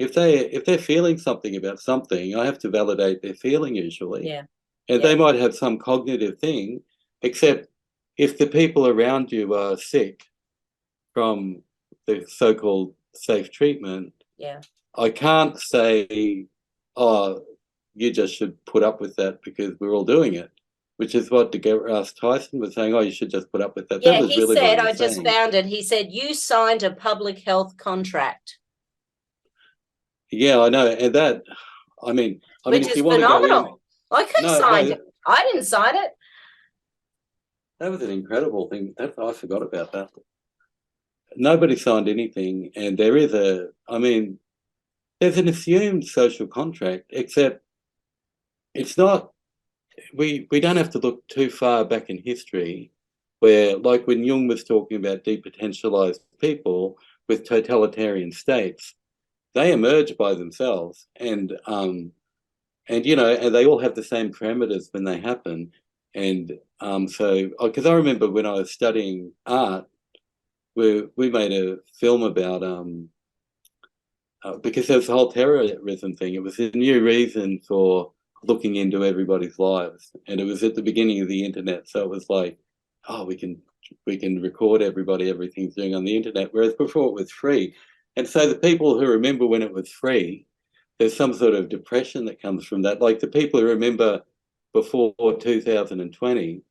if they're feeling something about something, I have to validate their feeling usually. Yeah. And Yeah. they might have some cognitive thing, except if the people around you are sick from the so-called safe treatment, Yeah. I can't say, oh, you just should put up with that because we're all doing it, which is what DeGrasse Tyson was saying. Oh, you should just put up with that. That Yeah, was he really what said, he I was just saying. found it. He said, you signed a public health contract, Yeah, I know. And that, which if is you want to go in, phenomenal. Like, who no, signed no, it? I didn't sign it. that was an incredible thing. I forgot about that. Nobody signed anything, and there's an assumed social contract, except it's not. We don't have to look too far back in history, where like when Jung was talking about depotentialized people with totalitarian states, they emerge by themselves, and they all have the same parameters when they happen, and so because I remember when I was studying art, we made a film about because there was the whole terrorism thing. It was a new reason for looking into everybody's lives, and it was at the beginning of the internet. So it was like, oh, we can record everybody, everything's doing on the internet, whereas before it was free. And so the people who remember when it was free, there's some sort of depression that comes from that. Like the people who remember before 2020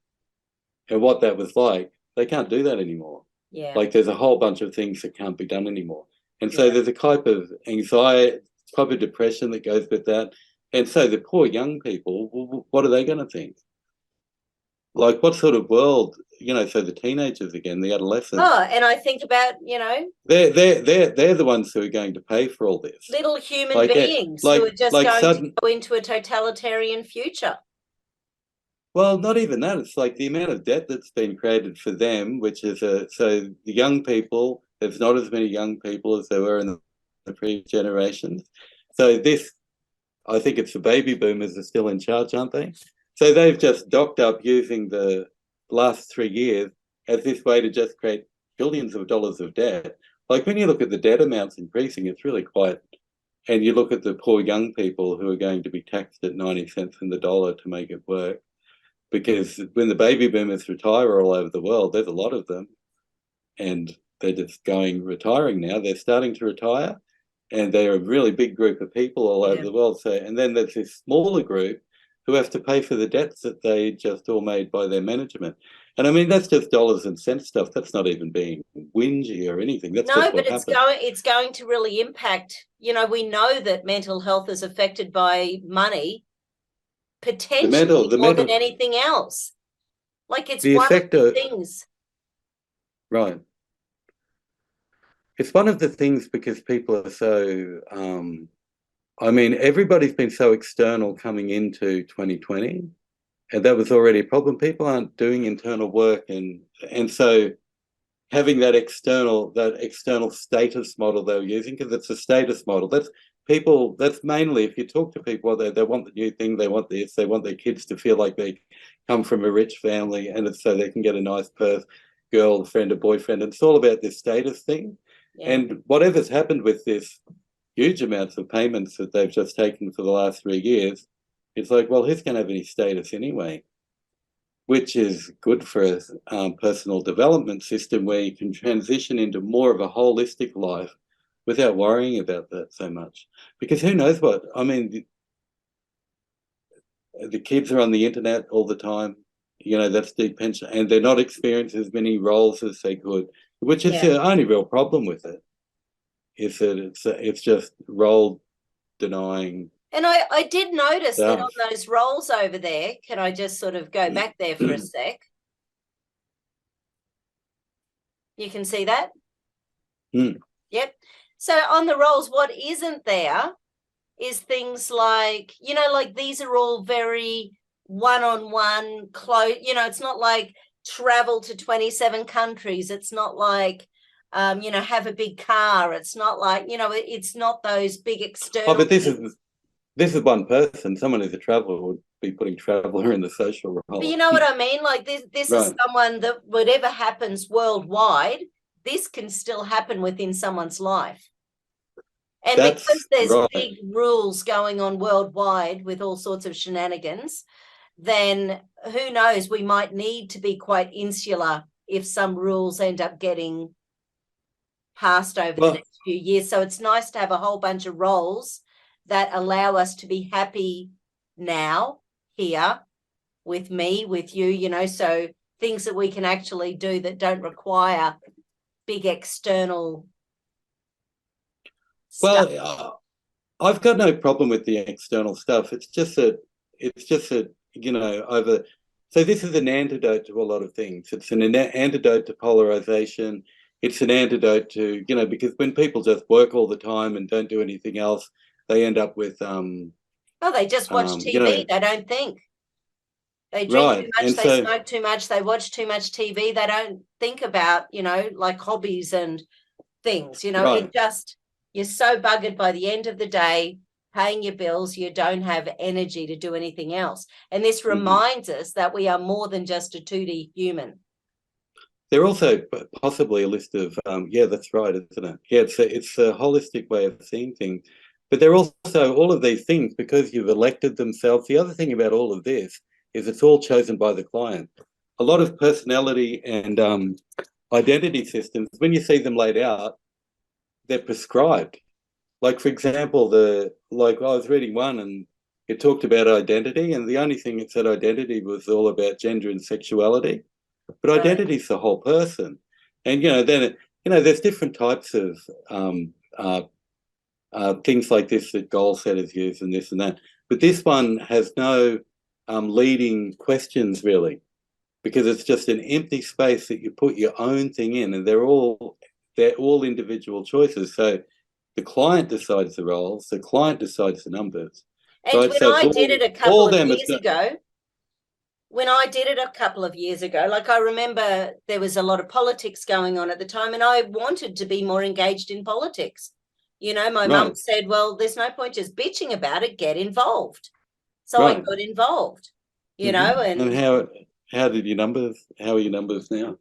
and what that was like, they can't do that anymore. Yeah. Like there's a whole bunch of things that can't be done anymore. And so Yeah. there's a type of anxiety, type of depression that goes with that. And so the poor young people, what are they going to think? Like what sort of world, so the teenagers again, the adolescents, Oh, and I think about, they're the ones who are going to pay for all this. little human Like beings who are just like going to sudden go into a totalitarian future. Well, not even that. It's like the amount of debt that's been created for them, which is so the young people, there's not as many young people as there were in the previous generations. So I think it's the baby boomers are still in charge, aren't they? So they've just docked up using the last 3 years as this way to just create billions of dollars of debt. Like when you look at the debt amounts increasing, it's really quite, and you look at the poor young people who are going to be taxed at 90 cents in the dollar to make it work because when the baby boomers retire all over the world, there's a lot of them, and they're just retiring now. They're starting to retire, and they're a really big group of people all over the world. So, and then there's this smaller group who have to pay for the debts that they just all made by their management. And that's just dollars and cents stuff. That's not even being whingy or anything. That's No, just but what it's happens. going to really impact. We know that mental health is affected by money, potentially The more than mental, anything else. Like it's the one of effect the of things. right. It's one of the things because people are so everybody's been so external coming into 2020, and that was already a problem. People aren't doing internal work, and so having that external status model they were using, because it's a status model. That's mainly if you talk to people, they want the new thing, they want this, they want their kids to feel like they come from a rich family, and it's so they can get a nice girlfriend or boyfriend. And it's all about this status thing. Yeah. And whatever's happened with this huge amounts of payments that they've just taken for the last 3 years, it's like, well, who's going to have any status anyway? Which is good for a personal development system where you can transition into more of a holistic life without worrying about that so much. Because who knows what? The kids are on the internet all the time. That's deep pension, and they're not experiencing as many roles as they could, which is the only real problem with it. Is that it's just role denying. And I did notice that stuff. on those rolls over there, can I just sort of go back there for a sec? You can see that? Yep. So on the rolls, what isn't there is things like, like these are all very one-on-one close, it's not like travel to 27 countries. It's not like, have a big car. It's not like, it's not those big external. Oh, but this is one person. Someone who's a traveller would be putting traveller in the social role. But you know what I mean? Like this right. is someone that whatever happens worldwide, this can still happen within someone's life. And That's because there's right. big rules going on worldwide with all sorts of shenanigans, then who knows, we might need to be quite insular if some rules end up getting passed over the next few years. So it's nice to have a whole bunch of roles that allow us to be happy now, here, with me, with you, you know, so things that we can actually do that don't require big external stuff. Well, I've got no problem with the external stuff. It's just that, you know, over. So this is an antidote to a lot of things. It's an antidote to polarization. It's an antidote to, you know, because when people just work all the time and don't do anything else, they end up with Oh, they just watch TV. you know, They don't think. They drink right. too much, And they so, smoke too much, they watch too much TV. They don't think about, you know, like hobbies and things, you know, right. it just, you're so buggered by the end of the day, paying your bills, you don't have energy to do anything else. And this reminds us that we are more than just a 2D human. They're also possibly a list of, yeah, that's right, isn't it? Yeah, it's a holistic way of seeing things. But they're also all of these things because you've elected themselves. The other thing about all of this is it's all chosen by the client. A lot of personality and identity systems, when you see them laid out, they're prescribed. Like, for example, like I was reading one and it talked about identity, and the only thing it said identity was all about gender and sexuality. But Right. identity is the whole person. And, you know, then, you know, there's different types of things like this that goal setters use and this and that. But this one has no leading questions really, because it's just an empty space that you put your own thing in, and they're all individual choices. So the client decides the roles, the client decides the numbers. And Right. when So I did it a couple of years ago, like I remember there was a lot of politics going on at the time, and I wanted to be more engaged in politics. You know, my mum said, well, there's no point just bitching about it, get involved. So I got involved, you know, and how are your numbers now?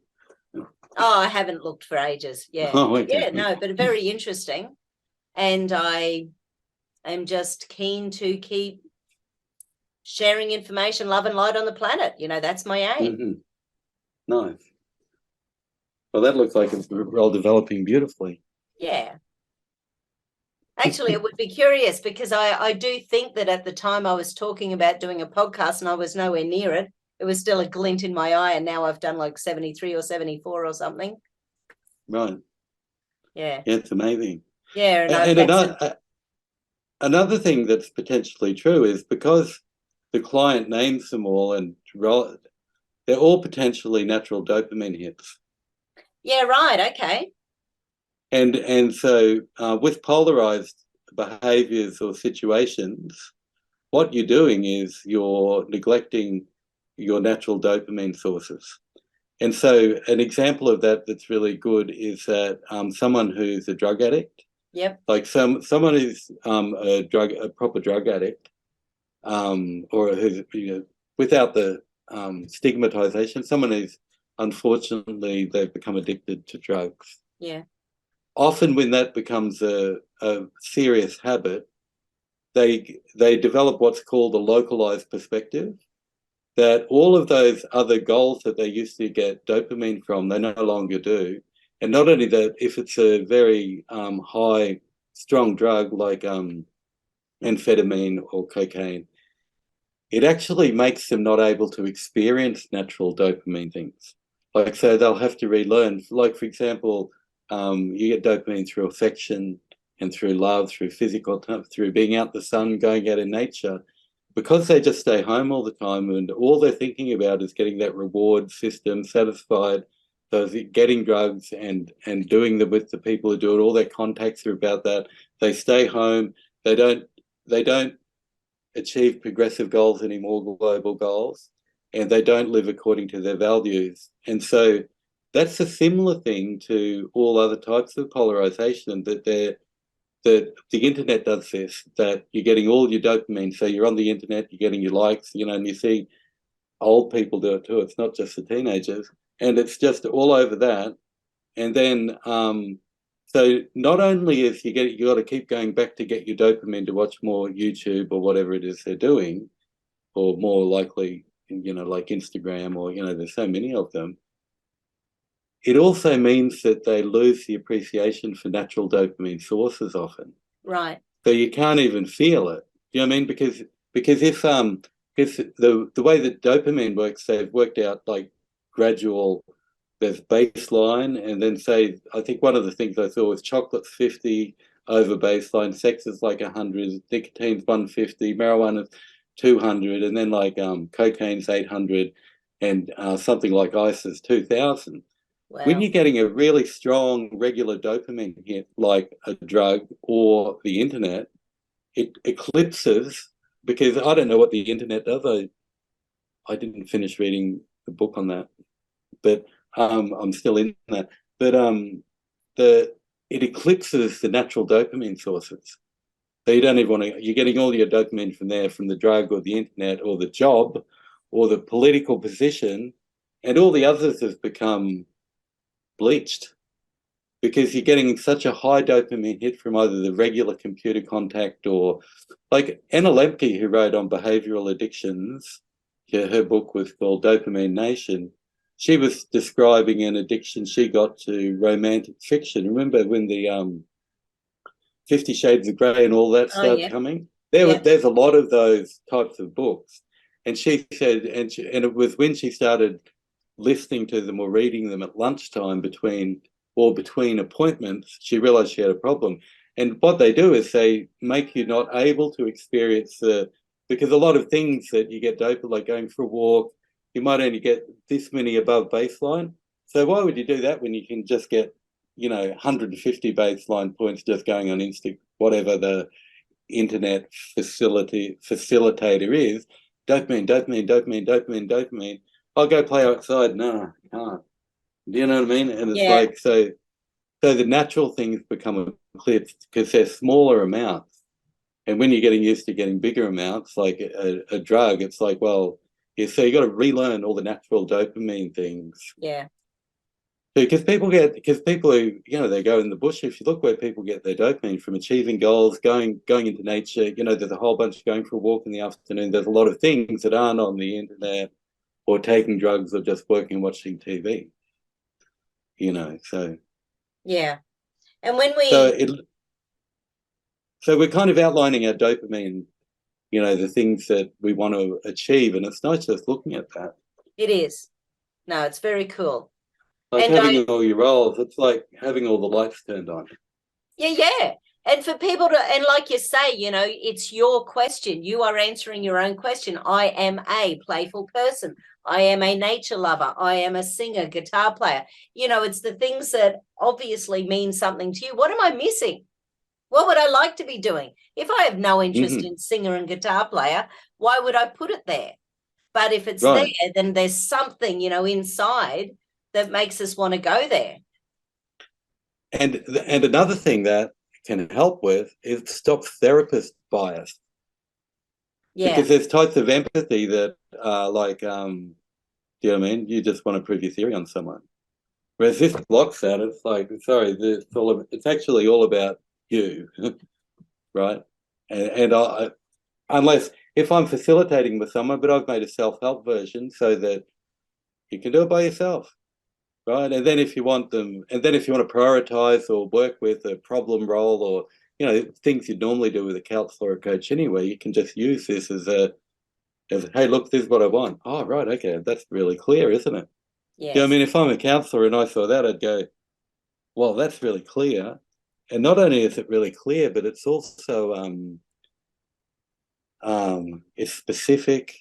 Oh, I haven't looked for ages. Yeah. Oh, okay. Yeah, no, but very interesting. And I am just keen to keep sharing information, love and light on the planet. You know, that's my aim. Nice. Well, that looks like it's all developing beautifully. Yeah. Actually, it would be curious because I do think that at the time I was talking about doing a podcast and I was nowhere near it. It was still a glint in my eye, and now I've done like 73 or 74 or something. Right. Yeah. Yeah, it's amazing. Yeah. And another thing that's potentially true is because the client names them all and they're all potentially natural dopamine hits. Yeah, right. Okay. And so with polarized behaviors or situations, what you're doing is you're neglecting your natural dopamine sources. And so an example of that that's really good is that someone who's a drug addict, Yep. like someone who's a proper drug addict, or who's, you know, without the stigmatization, someone who's unfortunately they've become addicted to drugs. Yeah. Often when that becomes a serious habit, they develop what's called a localized perspective, that all of those other goals that they used to get dopamine from, they no longer do. And not only that, if it's a very high, strong drug like amphetamine or cocaine, it actually makes them not able to experience natural dopamine things. Like, so they'll have to relearn. Like, for example, you get dopamine through affection and through love, through physical, through being out in the sun, going out in nature. Because they just stay home all the time and all they're thinking about is getting that reward system satisfied, those getting drugs and doing them with the people who do it, all their contacts are about that. They stay home. They don't achieve progressive goals anymore, global goals, and they don't live according to their values. And so that's a similar thing to all other types of polarization, that the internet does this, that you're getting all your dopamine. So you're on the internet, you're getting your likes, you know, and you see old people do it too. It's not just the teenagers. And it's just all over that. And then So not only is you got to keep going back to get your dopamine to watch more YouTube or whatever it is they're doing, or more likely, like Instagram, or, there's so many of them. It also means that they lose the appreciation for natural dopamine sources often. Right. So you can't even feel it. Do you know what I mean? Because if the way that dopamine works, they've worked out like gradual, there's baseline, and then say, I think one of the things I saw was chocolate's 50 over baseline, sex is like 100, nicotine's 150, marijuana's 200, and then like cocaine's 800, and something like ice is 2000. Wow. When you're getting a really strong regular dopamine hit, like a drug or the internet, it eclipses, because I don't know what the internet does. I didn't finish reading the book on that, but I'm still in that. But it eclipses the natural dopamine sources. So you don't even want to, you're getting all your dopamine from there, from the drug or the internet or the job or the political position, and all the others have become bleached, because you're getting such a high dopamine hit from either the regular computer contact, or like Anna Lemke, who wrote on behavioral addictions, her book was called Dopamine Nation. She was describing an addiction she got to romantic fiction. Remember when the 50 Shades of Grey and all that started coming? There's a lot of those types of books. And she said, and it was when she started listening to them or reading them at lunchtime between appointments, she realized she had a problem. And what they do is they make you not able to experience because a lot of things that you get doped, like going for a walk, you might only get this many above baseline. So why would you do that when you can just get, 150 baseline points just going on whatever the internet facilitator is, dopamine. I'll go play outside. No, I can't. Do you know what I mean? And it's like, so the natural things become eclipsed because they're smaller amounts. And when you're getting used to getting bigger amounts, like a drug, it's like, well, so you got to relearn all the natural dopamine things. Yeah. Because people who, they go in the bush. If you look where people get their dopamine from, achieving goals, going into nature, there's a whole bunch going for a walk in the afternoon. There's a lot of things that aren't on the internet, or taking drugs, or just working and watching TV. So. Yeah. And when we. So we're kind of outlining our dopamine, the things that we want to achieve. And it's nice just looking at that. It is. No, it's very cool. Like having all your roles, it's like having all the lights turned on. Yeah. And for people to, and like you say, it's your question. You are answering your own question. I am a playful person. I am a nature lover. I am a singer, guitar player. It's the things that obviously mean something to you. What am I missing? What would I like to be doing? If I have no interest in singer and guitar player, why would I put it there? But if it's there, then there's something, inside that makes us want to go there. And another thing that can help with is stop therapist bias. Yeah. Because there's types of empathy that are like, do you know what I mean? You just want to prove your theory on someone. Whereas this blocks that. It's like, sorry, it's actually all about you, right? And unless if I'm facilitating with someone, but I've made a self-help version so that you can do it by yourself. Right. And then if you want to prioritize or work with a problem role, or, things you'd normally do with a counselor or coach anyway, you can just use this as hey, look, this is what I want. Oh, right. Okay. That's really clear, isn't it? Yes. Yeah. I mean, if I'm a counselor and I saw that, I'd go, well, that's really clear. And not only is it really clear, but it's also, it's specific.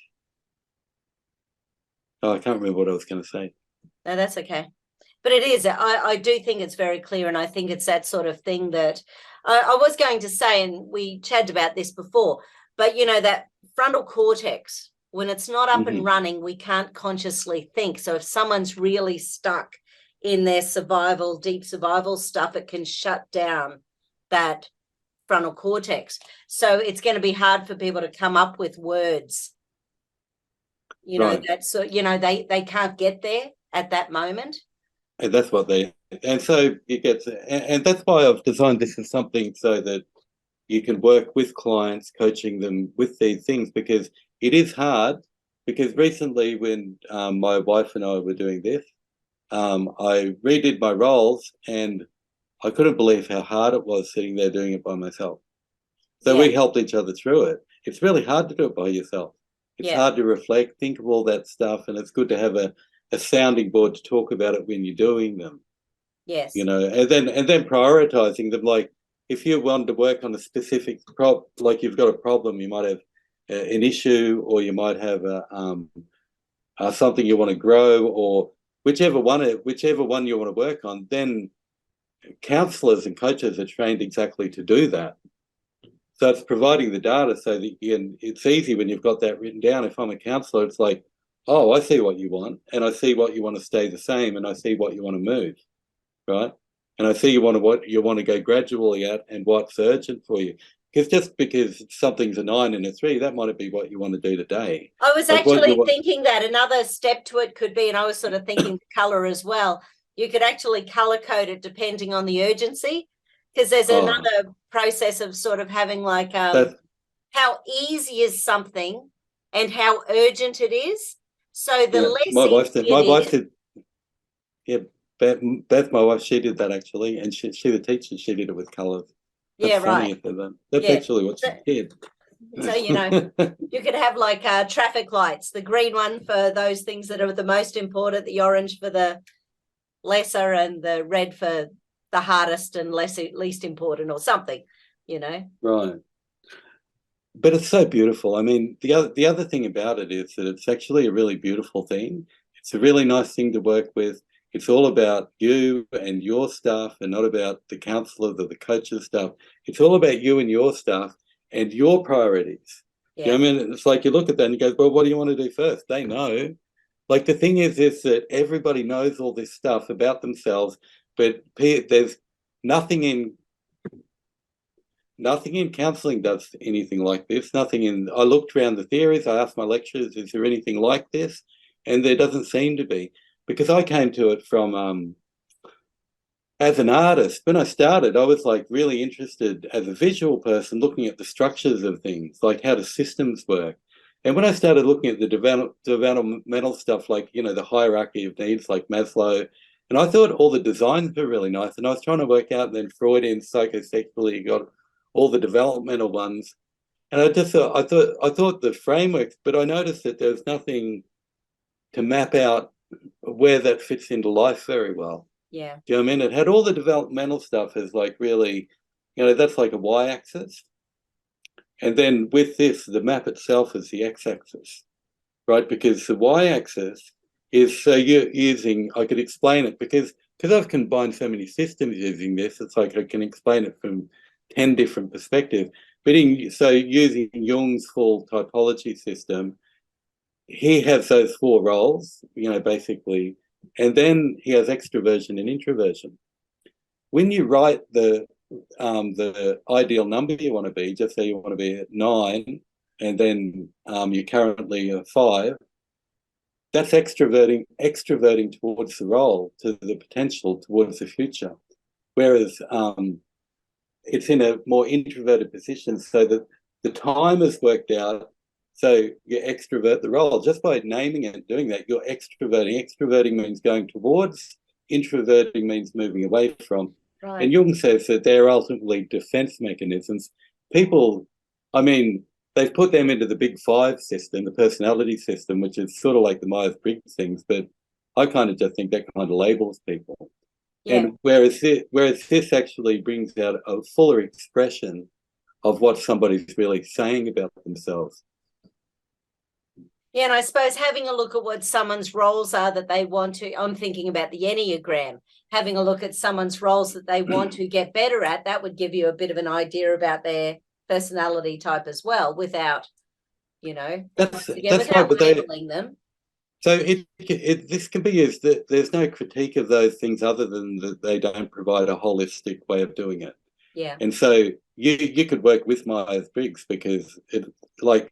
Oh, I can't remember what I was going to say. No, that's okay. But it is. I do think it's very clear, and I think it's that sort of thing that I was going to say, and we chatted about this before, but, that frontal cortex, when it's not up and running, we can't consciously think. So if someone's really stuck in their deep survival stuff, it can shut down that frontal cortex. So it's going to be hard for people to come up with words. They can't get there at that moment. And that's what they and so it gets, and that's why I've designed this as something so that you can work with clients, coaching them with these things, because it is hard. Because recently, when my wife and I were doing this, I redid my roles, and I couldn't believe how hard it was sitting there doing it by myself. So we helped each other through it. It's really hard to do it by yourself. It's hard to reflect, think of all that stuff, and it's good to have a sounding board to talk about it when you're doing them. Yes. You know, and then prioritizing them. Like if you want to work on a specific like you've got a problem, you might have an issue, or you might have something you want to grow, or whichever one you want to work on. Then counselors and coaches are trained exactly to do that. So it's providing the data so that it's easy when you've got that written down. If I'm a counselor, it's like, oh, I see what you want, and I see what you want to stay the same, and I see what you want to move, right? And I see what you want to go gradually at, and what's urgent for you. Because just because something's a 9 and a 3, that might be what you want to do today. I was actually thinking that another step to it could be, and I was sort of thinking the color as well. You could actually color code it depending on the urgency, because there's another process of sort of having like how easy is something and how urgent it is. So the less my wife did. Yeah, Beth, my wife, she did that actually, and she the teacher, she did it with colours. That's funny. That's actually what she did. So, you know, you could have like traffic lights, the green one for those things that are the most important, the orange for the lesser, and the red for the hardest and least important, or something, you know. Right. But it's so beautiful. I mean, the other thing about it is that it's actually a really beautiful thing. It's a really nice thing to work with. It's all about you and your stuff, and not about the counselors or the coaches' stuff. It's all about you and your stuff and your priorities. Yeah. You know what I mean? It's like you look at that and you go, well, what do you want to do first? They know. Like the thing is that everybody knows all this stuff about themselves, but there's nothing in counselling does anything like this. I looked around the theories, I asked my lecturers, is there anything like this? And there doesn't seem to be. Because I came to it from, as an artist, when I started, I was like really interested as a visual person, looking at the structures of things, like how do systems work. And when I started looking at the developmental stuff, like, you know, the hierarchy of needs, like Maslow, and I thought all the designs were really nice. And I was trying to work out, and then Freudian psychosexually got all the developmental ones. And I thought the frameworks, but I noticed that there was nothing to map out where that fits into life very well. Yeah. Do you know what I mean? It had all the developmental stuff as like really, you know, that's like a y-axis. And then with this, the map itself is the x-axis, right? Because the y-axis is, so you're using, I could explain it because I've combined so many systems using this, it's like I can explain it from 10 different perspectives. But so using Jung's full typology system, he has those 4 roles, you know, basically, and then he has extroversion and introversion. When you write the ideal number you want to be, just say you want to be at 9, and then you're currently a 5, that's extroverting towards the role, to the potential, towards the future. Whereas it's in a more introverted position, so that the time is worked out. So you extrovert the role just by naming it and doing that. You're extroverting. Extroverting means going towards. Introverting means moving away from. Right. And Jung says that they're ultimately defense mechanisms. People, I mean, they've put them into the big 5 system, the personality system, which is sort of like the Myers-Briggs things. But I kind of just think that kind of labels people. Yeah. And whereas this actually brings out a fuller expression of what somebody's really saying about themselves. Yeah, and I suppose having a look at what someone's roles are that they want to, I'm thinking about the Enneagram, having a look at someone's roles that they want to get better at, that would give you a bit of an idea about their personality type as well, without, you know, without labeling them. So this can be used, that there's no critique of those things other than that they don't provide a holistic way of doing it. Yeah. And so you could work with Myers-Briggs, because it like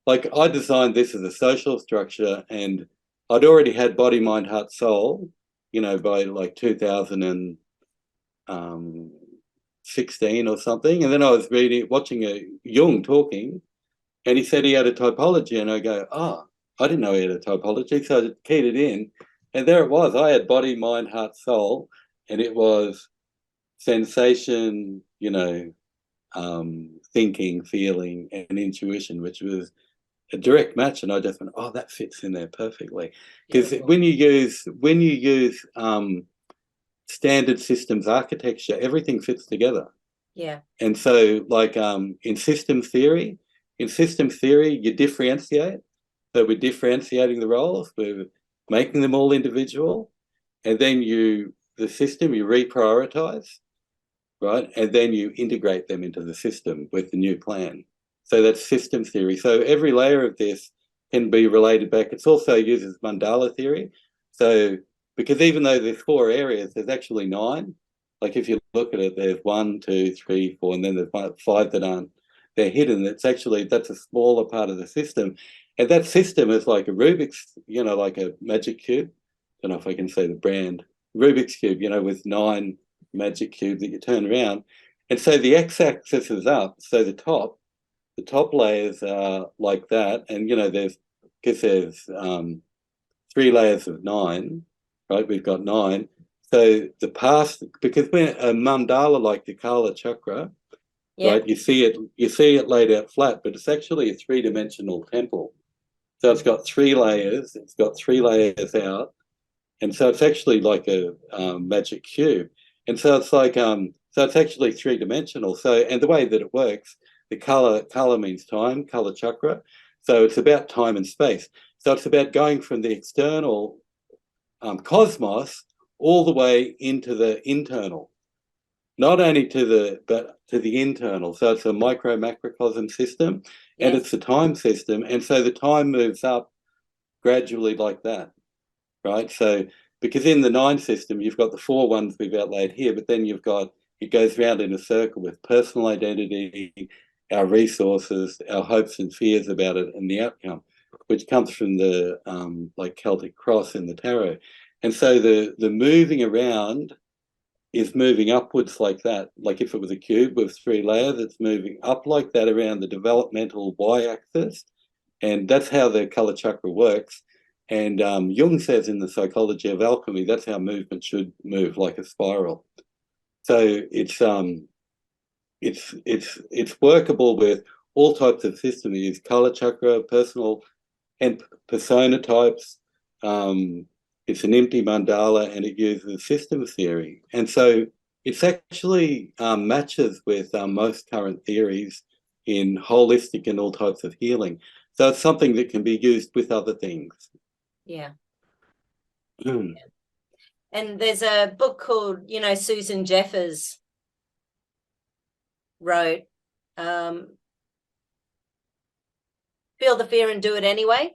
I designed this as a social structure, and I'd already had body, mind, heart, soul, by like 2016 or something. And then I was watching a Jung talking, and he said he had a typology, and I go, oh, I didn't know he had a typology. So I keyed it in, and there it was. I had body, mind, heart, soul, and it was sensation, thinking, feeling, and intuition, which was a direct match. And I just went, oh, that fits in there perfectly. Because when you use standard systems architecture, everything fits together. Yeah. And so, like in systems theory, you differentiate. So we're differentiating the roles, we're making them all individual, and then the system you reprioritize, right? And then you integrate them into the system with the new plan. So that's systems theory. So every layer of this can be related back. It also uses mandala theory. So because even though there's 4 areas, there's actually 9. Like if you look at it, there's 1, 2, 3, 4, and then there's 5 that aren't. They're hidden. That's a smaller part of the system. And that system is like a Rubik's, like a magic cube. I don't know if I can say the brand. Rubik's cube, with 9 magic cubes that you turn around. And so the x-axis is up. So the top layers are like that. And, there's 3 layers of 9, right? We've got 9. So the past, because we're a mandala like the Kala chakra, right? You see it laid out flat, but it's actually a 3-dimensional temple. So it's got 3 layers. It's got 3 layers out, and so it's actually like a magic cube. And so it's like so it's actually 3-dimensional. So, and the way that it works, the color means time, Kala chakra. So it's about time and space. So it's about going from the external cosmos all the way into the internal. Not only but to the internal. So it's a micro macrocosm system, and it's a time system. And so the time moves up gradually like that, right? So because in the 9 system, you've got the 4 ones we've outlaid here, but then it goes round in a circle with personal identity, our resources, our hopes and fears about it, and the outcome, which comes from the like Celtic cross in the tarot. And so the moving around is moving upwards like that. Like if it was a cube with 3 layers, it's moving up like that around the developmental y-axis. And that's how the Kala chakra works. And Jung says in the psychology of alchemy, that's how movement should move, like a spiral. So it's workable with all types of systems. You use Kala chakra, personal and persona types. It's an empty mandala, and it uses systems theory. And so it's actually matches with most current theories in holistic and all types of healing. So it's something that can be used with other things. Yeah. And there's a book called, Susan Jeffers wrote, Feel the Fear and Do It Anyway.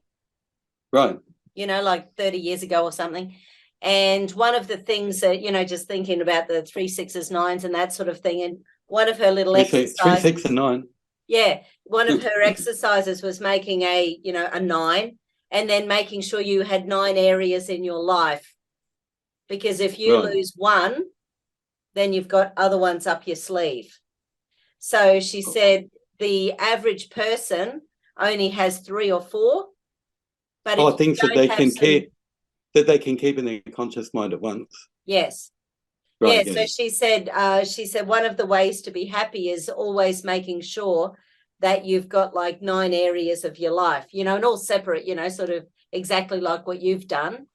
Right. Like 30 years ago or something. And one of the things that, just thinking about the 3, 6s, 9s and that sort of thing, and one of her little exercises. 3, 6, and 9. Yeah. One of her exercises was making a 9 and then making sure you had 9 areas in your life. Because if you lose one, then you've got other ones up your sleeve. So she said the average person only has 3 or 4. But things that they can keep in their conscious mind at once. Yes. Right, yeah. So she said one of the ways to be happy is always making sure that you've got like 9 areas of your life, and all separate, sort of exactly like what you've done.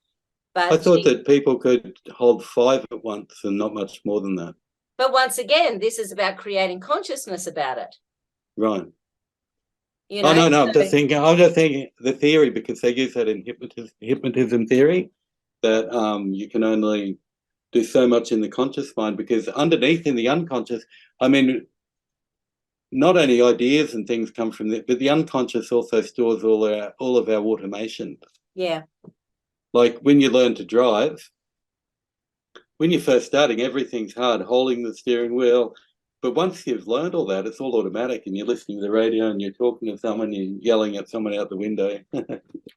But I thought that people could hold 5 at once and not much more than that. But once again, this is about creating consciousness about it. Right. No, I'm just thinking the theory, because they use that in hypnotism theory, that you can only do so much in the conscious mind, because underneath in the unconscious, not only ideas and things come from that, but the unconscious also stores all of our automations. Yeah. Like when you learn to drive, when you're first starting, everything's hard, holding the steering wheel. But once you've learned all that, it's all automatic, and you're listening to the radio and you're talking to someone, you're yelling at someone out the window.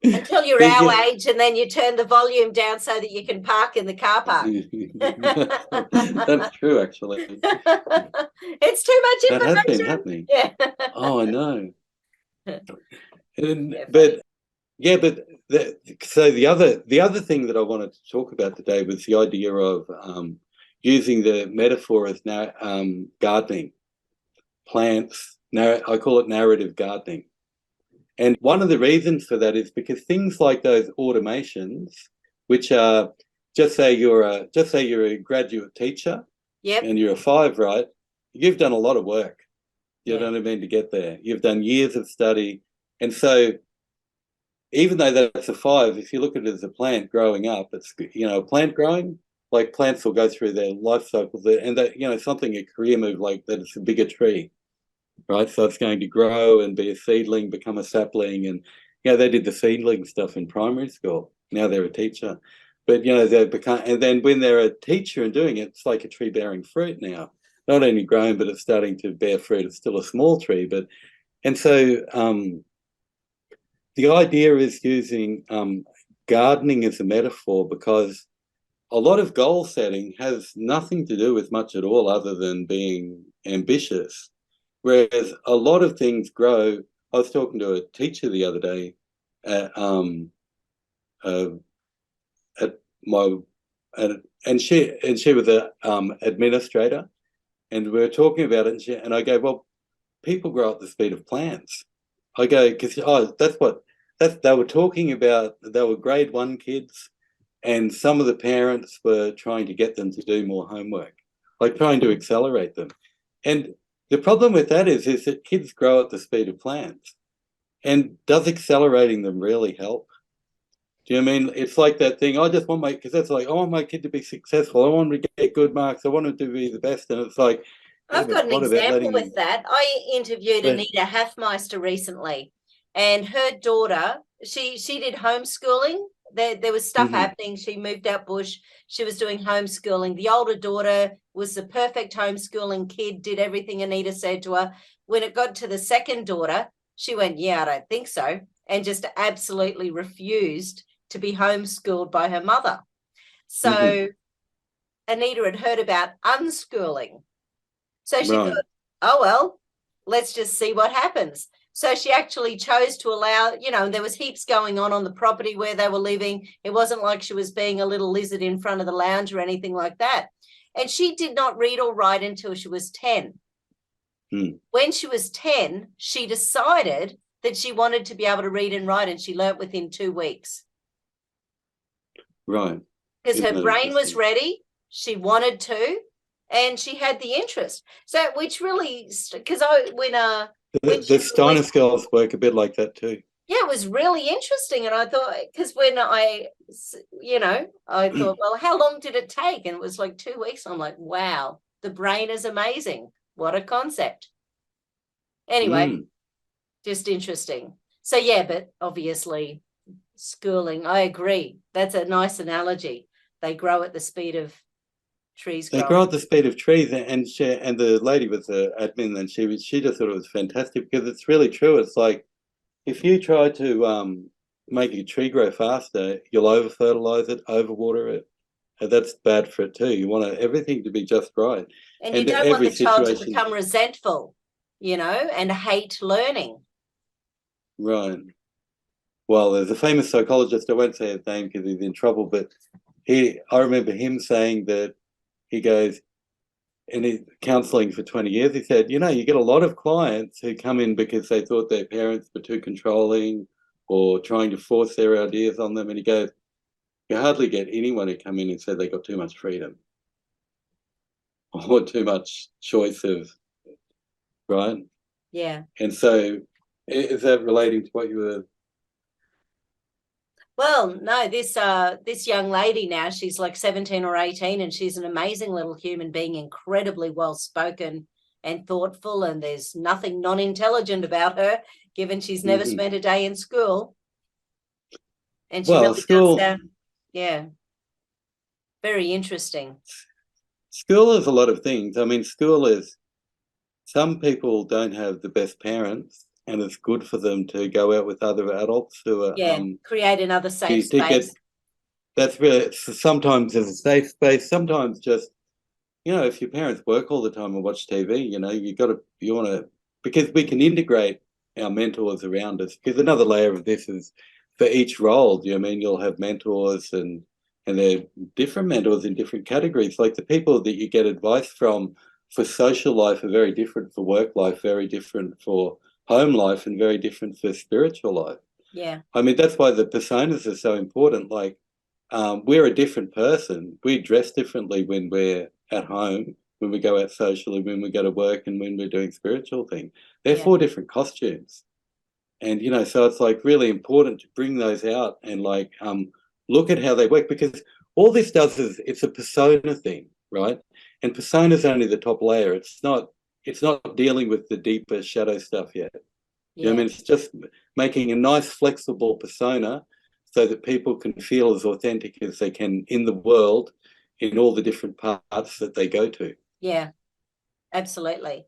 Until you're But our yeah. age, and then you turn the volume down so that you can park in the car park. That's true, actually. It's too much That has been information. happening. Yeah. Oh, I know. Yeah, But yeah, but so the other thing that I wanted to talk about today was the idea of using the metaphor as gardening, plants. I call it narrative gardening. And one of the reasons for that is because things like those automations, which are just say you're a graduate teacher, Yep. and you're a 5, right? You've done a lot of work. You Yeah. know what I mean, to get there. You've done years of study, and so even though that's a 5, if you look at it as a plant growing up, it's a plant growing, like plants will go through their life cycles, and that something a career move like that, it's a bigger tree. Right, so it's going to grow and be a seedling, become a sapling, and they did the seedling stuff in primary school. Now they're a teacher, but they've become, and then when they're a teacher and doing it, it's like a tree bearing fruit now. Not only grown, but it's starting to bear fruit. It's still a small tree, and so the idea is using gardening as a metaphor, because a lot of goal setting has nothing to do with much at all other than being ambitious. Whereas a lot of things grow. I was talking to a teacher the other day uh, at my, and she was a administrator, and we were talking about it, and I go, well, people grow at the speed of plants. I go, because they were talking about. They were grade 1 kids, and some of the parents were trying to get them to do more homework, like trying to accelerate them. And the problem with that is that kids grow at the speed of plants. And does accelerating them really help? Do you know what I mean? It's like that thing, I just want because that's like, I want my kid to be successful. I want him to get good marks. I want him to be the best. And it's like, yeah, I've got an what about example letting with that. I interviewed them? Anita Hafmeister recently, and her daughter, she did homeschooling. There was stuff happening. She moved out bush. She was doing homeschooling. The older daughter was the perfect homeschooling kid, did everything Anita said to her. When it got to the second daughter, she went, yeah, I don't think so, and just absolutely refused to be homeschooled by her mother. So Anita had heard about unschooling. So she thought, oh, well, let's just see what happens. So she actually chose to allow, there was heaps going on the property where they were living. It wasn't like she was being a little lizard in front of the lounge or anything like that. And she did not read or write until she was 10. When she was 10, she decided that she wanted to be able to read and write, and she learnt within 2 weeks. Right. Because her brain was ready. She wanted to. And she had the interest. So, which really, because the Steiner skills work a bit like that too. Yeah, it was really interesting. And I thought, because when I thought, well, how long did it take? And it was like 2 weeks. I'm like, wow, the brain is amazing. What a concept. Anyway, just interesting. So, yeah, but obviously schooling, I agree. That's a nice analogy. They grow at the speed of trees. They grow at the speed of trees, and the lady was the admin, and she just thought it was fantastic, because it's really true. It's like, if you try to make a tree grow faster, you'll over fertilize it, overwater it, and that's bad for it too. You want everything to be just right, and you don't want the child to become resentful, and hate learning. Right. Well, there's a famous psychologist, I won't say his name because he's in trouble, but I remember him saying that, he goes, and he's counseling for 20 years, he said, you get a lot of clients who come in because they thought their parents were too controlling or trying to force their ideas on them. And he goes, you hardly get anyone who come in and said they got too much freedom or too much choice of, right? Yeah. And so is that relating to what you were? Well, no, this young lady now, she's like 17 or 18, and she's an amazing little human being, incredibly well-spoken and thoughtful, and there's nothing non-intelligent about her, given she's never spent a day in school. And she really does sound, very interesting. School is a lot of things. I mean, school is, some people don't have the best parents, and it's good for them to go out with other adults who are create another safe to space. That's really, sometimes there's a safe space, sometimes just, if your parents work all the time and watch TV, you want to, because we can integrate our mentors around us. Because another layer of this is for each role, you'll have mentors and they're different mentors in different categories. Like the people that you get advice from for social life are very different for work life, very different for home life, and very different for spiritual life. Yeah. I mean, that's why the personas are so important. Like, we're a different person. We dress differently when we're at home, when we go out socially, when we go to work, and when we're doing spiritual things. They're 4 different costumes. And, so it's like really important to bring those out and like look at how they work, because all this does is it's a persona thing, right? And persona is only the top layer. It's not dealing with the deeper shadow stuff yet. You know what I mean? It's just making a nice flexible persona so that people can feel as authentic as they can in the world, in all the different parts that they go to. Yeah, absolutely.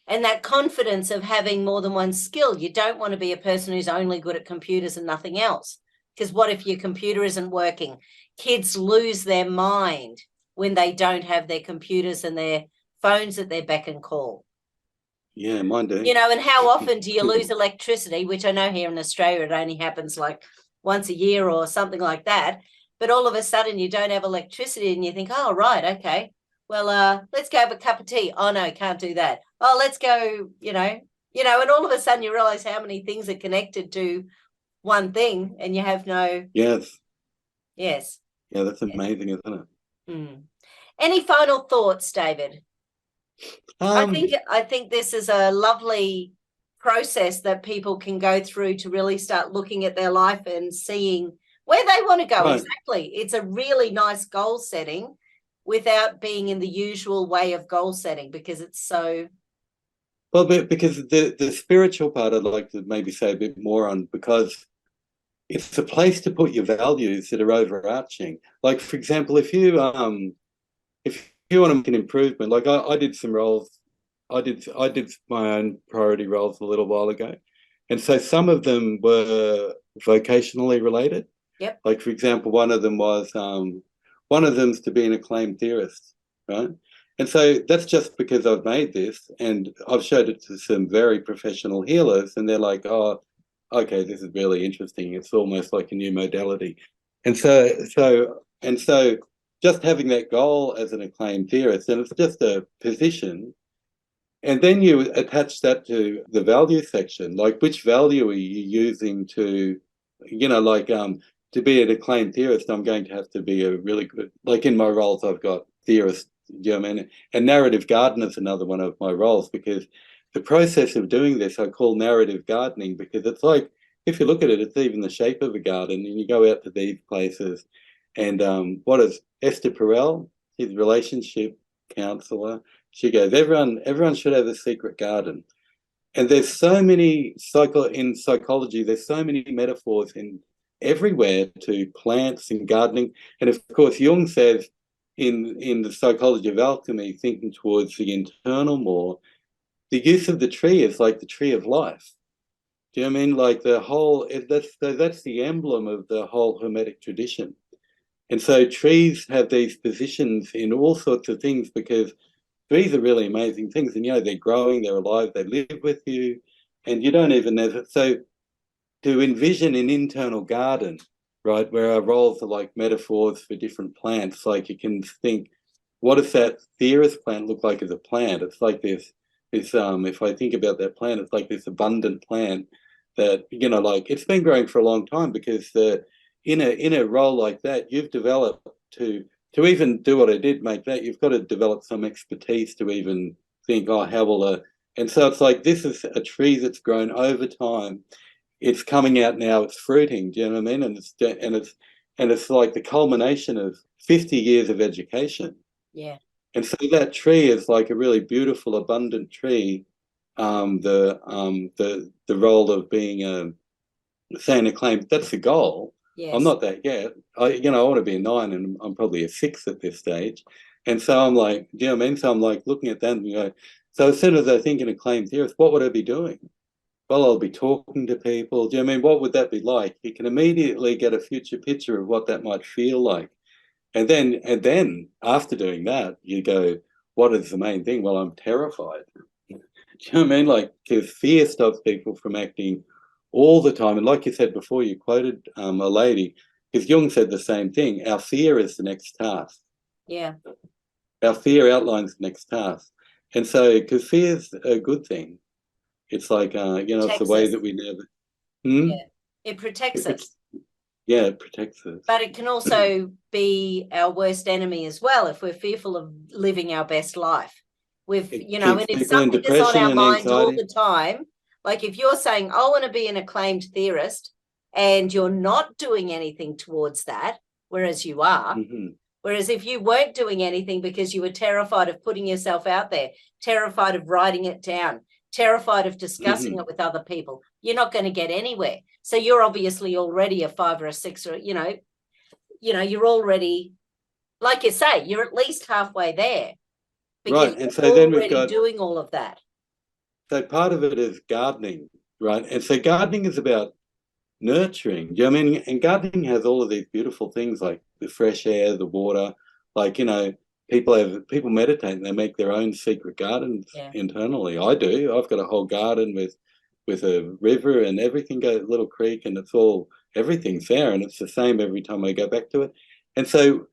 And that confidence of having more than one skill. You don't want to be a person who's only good at computers and nothing else. Because what if your computer isn't working? Kids lose their mind when they don't have their computers and their phones at their beck and call. Yeah, mine do. And how often do you lose electricity, which I know here in Australia it only happens like once a year or something like that. But all of a sudden you don't have electricity and you think, oh, right, okay. Well, let's go have a cup of tea. Oh, no, can't do that. Oh, let's go, and all of a sudden you realize how many things are connected to one thing and you have no. Yes. Yes. Yeah, that's amazing, isn't it? Mm. Any final thoughts, David? I think this is a lovely process that people can go through to really start looking at their life and seeing where they want to go. Right. Exactly. It's a really nice goal setting without being in the usual way of goal setting, because it's so. Well, because the spiritual part I'd like to maybe say a bit more on, because it's a place to put your values that are overarching. Like, for example, if you want to make an improvement, like I did some roles, I did my own priority roles a little while ago, and so some of them were vocationally related. Yep. Like, for example, one of them's to be an acclaimed theorist, right? And so that's just because I've made this and I've showed it to some very professional healers, and they're like, oh, okay, this is really interesting. It's almost like a new modality. And so just having that goal as an acclaimed theorist, and it's just a position, and then you attach that to the value section, like which value are you using to, to be an acclaimed theorist, I'm going to have to be a really good, like in my roles, I've got theorist, and narrative gardener is another one of my roles, because the process of doing this I call narrative gardening, because it's like, if you look at it, it's even the shape of a garden, and you go out to these places, and what is Esther Perel, his relationship counselor, she goes, everyone should have a secret garden. And there's so many in psychology, there's so many metaphors in everywhere to plants and gardening. And of course, Jung says in the psychology of alchemy, thinking towards the internal more, the use of the tree is like the tree of life. Do you know what I mean? Like the whole, that's the emblem of the whole Hermetic tradition. And so trees have these positions in all sorts of things, because trees are really amazing things. And, they're growing, they're alive, they live with you, and you don't even know that. So to envision an internal garden, right, where our roles are like metaphors for different plants, like you can think, what does that theorist plant look like as a plant? It's like this, if I think about that plant, it's like this abundant plant that, like it's been growing for a long time, because in a role like that, you've developed to even do what I did, make that, you've got to develop some expertise to even think, oh, how will and so it's like, this is a tree that's grown over time. It's coming out now, it's fruiting, do you know what I mean? And it's like the culmination of 50 years of education. Yeah. And so that tree is like a really beautiful, abundant tree. The role of being saying acclaimed, that's the goal. Yes. I'm not that yet. I want to be a 9, and I'm probably a 6 at this stage. And so I'm like, do you know what I mean? So I'm like looking at that and go, so as soon as I think an acclaimed theorist, what would I be doing? well, I'll be talking to people. Do you know what I mean? What would that be like? You can immediately get a future picture of what that might feel like. And then after doing that, you go, what is the main thing? Well, I'm terrified. Do you know what I mean? Like, because fear stops people from acting all the time. And like you said before, you quoted a lady, because Jung said the same thing. Our fear is the next task. Yeah. Our fear outlines the next task. And so, because fear is a good thing, it's like, it's the Protects way us. that we never. Hmm? Yeah. It protects us. Yeah, it protects us. But it can also be our worst enemy as well if we're fearful of living our best life. It And keeps it's people in something that's on depression our and mind all anxiety. the time. Like if you're saying, I want to be an acclaimed theorist, and you're not doing anything towards that, whereas you are. Mm-hmm. Whereas if you weren't doing anything because you were terrified of putting yourself out there, terrified of writing it down, terrified of discussing Mm-hmm. it with other people, you're not going to get anywhere. So you're obviously already a 5 or a 6, or you're already, like you say, you're at least halfway there because Right. And you're so then we've already got, doing all of that. so part of it is gardening, right? And so gardening is about nurturing. Do you know what I mean? And gardening has all of these beautiful things like the fresh air, the water, like, people meditate and they make their own secret gardens Yeah. internally. I do. I've got a whole garden with a river and everything, a little creek, and everything's there, and it's the same every time I go back to it. And so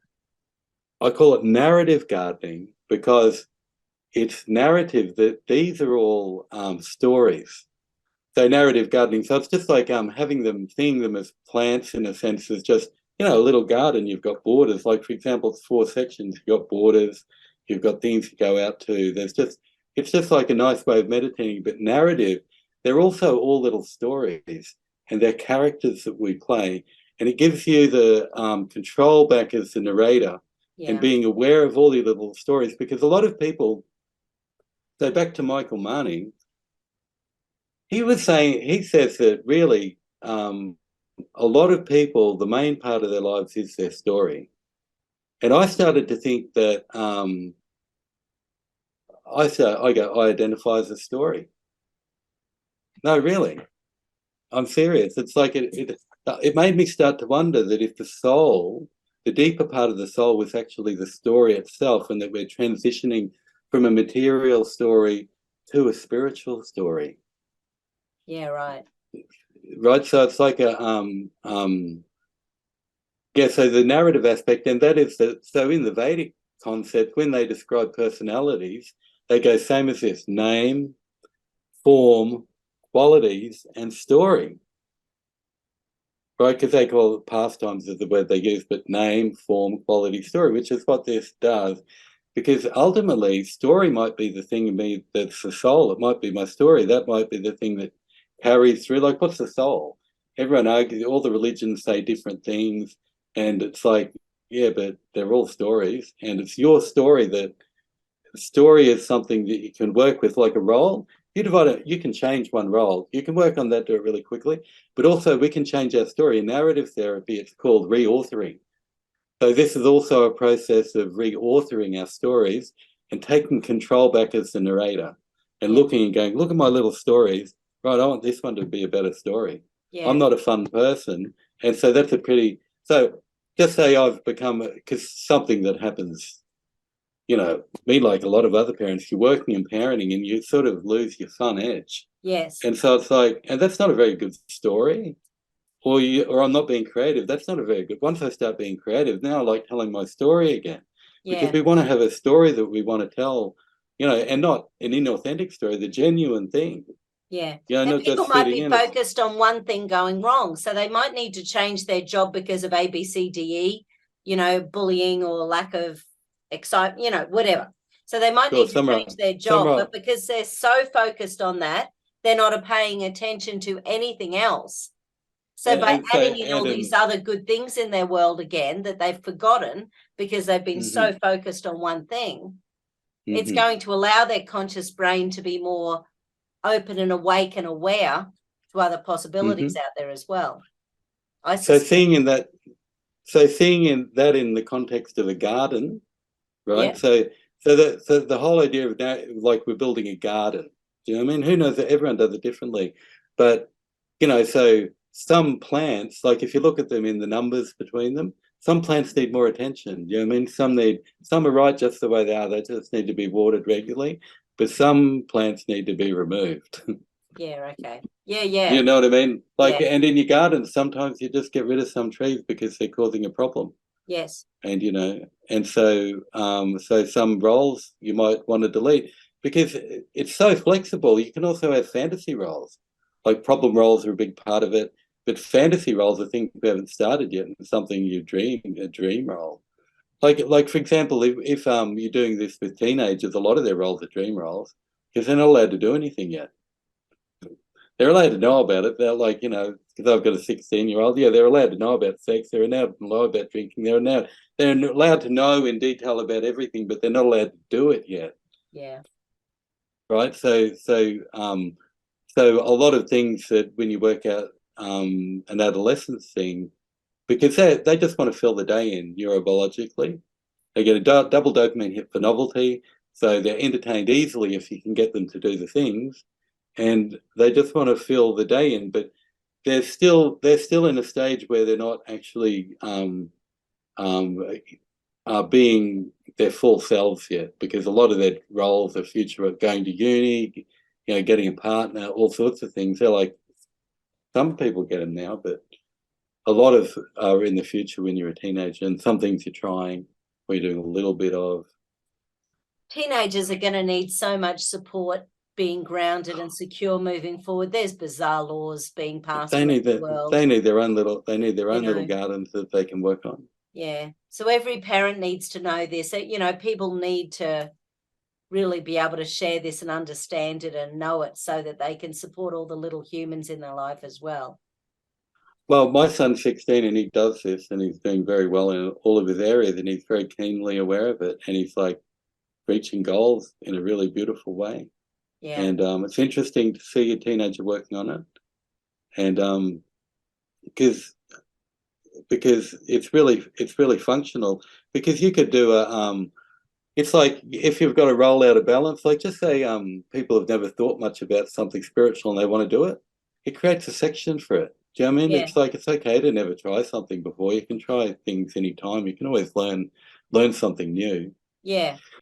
I call it narrative gardening because it's narrative that these are all stories. So narrative gardening. So it's just like seeing them as plants in a sense is just, a little garden. You've got borders. Like for example, it's 4 sections. You've got borders. You've got things you go out to. It's just like a nice way of meditating. But narrative, they're also all little stories, and they're characters that we play, and it gives you the control back as the narrator, and Yeah. being aware of all the little stories. Because a lot of people, so back to Michael Manning, he says that really, a lot of people, the main part of their lives is their story. And I started to think that I identify as a story. No, really, I'm serious. It's like it made me start to wonder that if the deeper part of the soul was actually the story itself, and that we're transitioning from a material story to a spiritual story. Yeah, right. Right. So it's like yeah, so the narrative aspect, and that is that, so in the Vedic concept, when they describe personalities, they go same as this: name, form, qualities, and story. Right? Because they call it pastimes is the word they use, but name, form, quality, story, which is what this does. Because ultimately, story might be the thing in me that's the soul. It might be my story. That might be the thing that carries through. Like, what's the soul? Everyone argues, all the religions say different things. And it's like, yeah, but they're all stories. And it's your story that story is something that you can work with, like a role. You divide it, you can change one role. You can work on that, do it really quickly. But also, we can change our story. In narrative therapy, it's called reauthoring. So this is also a process of reauthoring our stories and taking control back as the narrator, and looking and going, look at my little stories. Right, I want this one to be a better story. Yeah. I'm not a fun person. And so that's so just say I've become, because something that happens, me like a lot of other parents, you're working and parenting and you sort of lose your fun edge. Yes. And so it's like, and that's not a very good story. Or I'm not being creative. That's not a very good. Once I start being creative, now I like telling my story again, because we want to have a story that we want to tell, and not an inauthentic story, the genuine thing. Yeah. And And not people just might fitting be in. focused on one thing going wrong. So they might need to change their job because of A, B, C, D, E, bullying or lack of excitement, whatever. So they might need to change their job, but because they're so focused on that, they're not paying attention to anything else. So by adding in all these other good things in their world again that they've forgotten because they've been so focused on one thing, it's going to allow their conscious brain to be more open and awake and aware to other possibilities out there as well. So seeing in that in the context of a garden, right? Yeah. So the whole idea of that, like we're building a garden. Do you know what I mean? Who knows that everyone does it differently. But, you know, so some plants, like if you look at them in the numbers between them, some plants need more attention. You know what I mean? Some are right just the way they are. They just need to be watered regularly. But some plants need to be removed. Yeah, okay. Yeah. You know what I mean? Like, Yeah. and in your garden, sometimes you just get rid of some trees because they're causing a problem. Yes. And, you know, and so some roles you might want to delete because it's so flexible. You can also have fantasy roles, like problem roles are a big part of it, but fantasy roles are things we haven't started yet, and something you dream, a dream role. Like for example, if you're doing this with teenagers, a lot of their roles are dream roles because they're not allowed to do anything yet. They're allowed to know about it. They're like, you know, because I've got a 16-year-old. Yeah, they're allowed to know about sex. They're allowed to know about drinking. They're allowed to know in detail about everything, but they're not allowed to do it yet. Yeah. Right. So a lot of things that when you work out an adolescence thing, because they just want to fill the day in neurobiologically. They get a double dopamine hit for novelty, so they're entertained easily if you can get them to do the things, and they just want to fill the day in. But they're still in a stage where they're not actually um, being their full selves yet, because a lot of their roles are future of going to uni, you know, getting a partner, all sorts of things. They're like, some people get them now, but a lot of are in the future when you're a teenager, and some things you're trying or you're doing a little bit of. Teenagers are going to need so much support being grounded and secure moving forward. There's bizarre laws being passed They around need the that. world. They need their own little. They need their own little know. gardens that they can work on. Yeah. So every parent needs to know this. You know, people need to really be able to share this and understand it and know it so that they can support all the little humans in their life as well. Well, my son's 16 and he does this and he's doing very well in all of his areas and he's very keenly aware of it and he's like reaching goals in a really beautiful way. Yeah. And it's interesting to see a teenager working on it. And because it's really functional, because you could do it's like if you've got to roll out a balance, like just say people have never thought much about something spiritual and they want to do it, it creates a section for it. Do you know what I mean? Yeah. It's like it's okay to never try something before. You can try things anytime. You can always learn something new. Yeah.